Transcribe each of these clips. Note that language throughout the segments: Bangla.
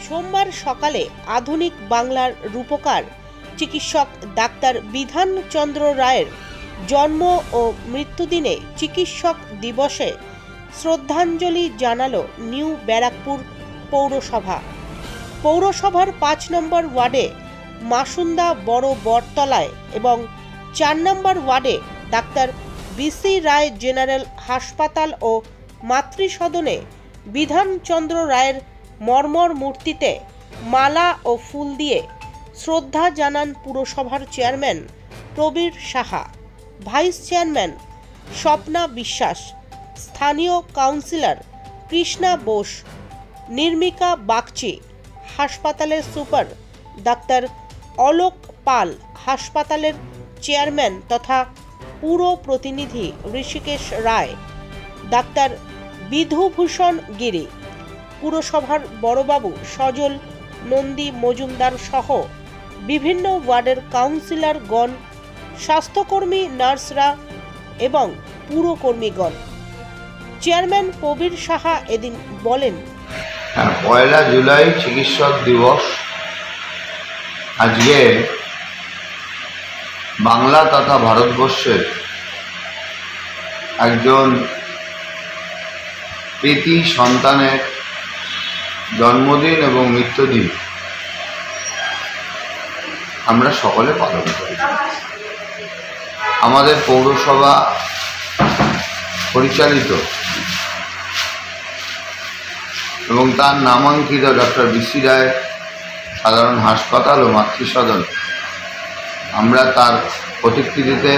সোমবার সকালে আধুনিক বাংলার রূপকার চিকিৎসক ডাক্তার বিধানচন্দ্র রায়ের জন্ম ও মৃত্যুদিনে চিকিৎসক দিবসে শ্রদ্ধাঞ্জলি জানালো নিউ ব্যারাকপুর পৌরসভা। পৌরসভার ৫ নম্বর ওয়ার্ডে মাসুন্দা বড় বটতলায় এবং ৪ নম্বর ওয়ার্ডে ডাক্তার বিসি রায় জেনারেল হাসপাতাল ও মাতৃসদনে বিধানচন্দ্র রায়ের মর্মর মূর্তিতে মালা ও ফুল দিয়ে শ্রদ্ধা জানান পুরসভার chairman Prabir Saha, vice chairman Swapna বিশ্বাস, স্থানীয় কাউন্সিলর কৃষ্ণা বোস, নির্মিকা বাগচি, হাসপাতালের সুপার ডাক্তার অলোক পাল, হাসপাতালের চেয়ারম্যান তথা পুর প্রতিনিধি ঋষিকেশ রায়, ডাক্তার বিধুভূষণ গিরি, পুরসভার বড়বাবু সজল নন্দী মজুমদার সহ বিভিন্ন ওয়ার্ডের কাউন্সিলরগণ, স্বাস্থ্যকর্মী, নার্সরা এবং পুরকর্মীগণ। চেয়ারম্যান প্রবীর সাহা এদিন বলেন, ১ জুলাই চিকিৎসক দিবস। আজকে বাংলা তথা ভারতবর্ষের একজন কৃতি সন্তানের জন্মদিন এবং মৃত্যুদিন আমরা সকলে পালন করি। আমাদের পৌরসভা পরিচালিত এবং তার নামাঙ্কিত ডক্টর বিসি রায় সাধারণ হাসপাতাল ও মাতৃসদন, আমরা তার প্রতিকৃতিতে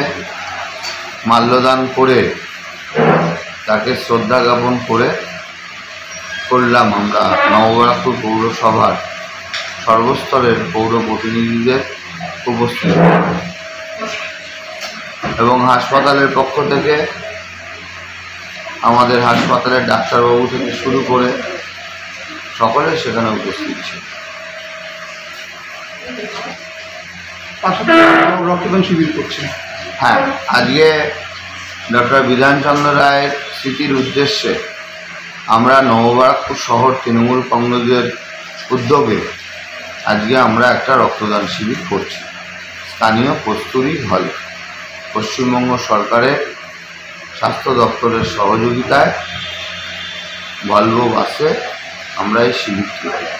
মাল্যদান করে তাকে শ্রদ্ধা জ্ঞাপন করলাম আমরা নবব্যারাকপুর পৌরসভার সর্বস্তরের পৌর প্রতিনিধিদের উপস্থিত এবং হাসপাতালের পক্ষ থেকে আমাদের হাসপাতালের ডাক্তারবাবু থেকে শুরু করে সকলে সেখানে উপস্থিত ছিল। রক্তদান শিবির করছে। হ্যাঁ, আজকে ডক্টর বিধানচন্দ্র রায়ের স্মৃতির উদ্দেশ্যে আমরা নবব্যারাকপুর শহর তৃণমূল কংগ্রেসের উদ্যোগে আজকে আমরা একটা রক্তদান শিবির করছি স্থানীয় কস্তুরী হলে। পশ্চিমবঙ্গ সরকারের স্বাস্থ্য দপ্তরের সহযোগিতায় ভলভো বাসে আমরা এই শিবিরটি করছি।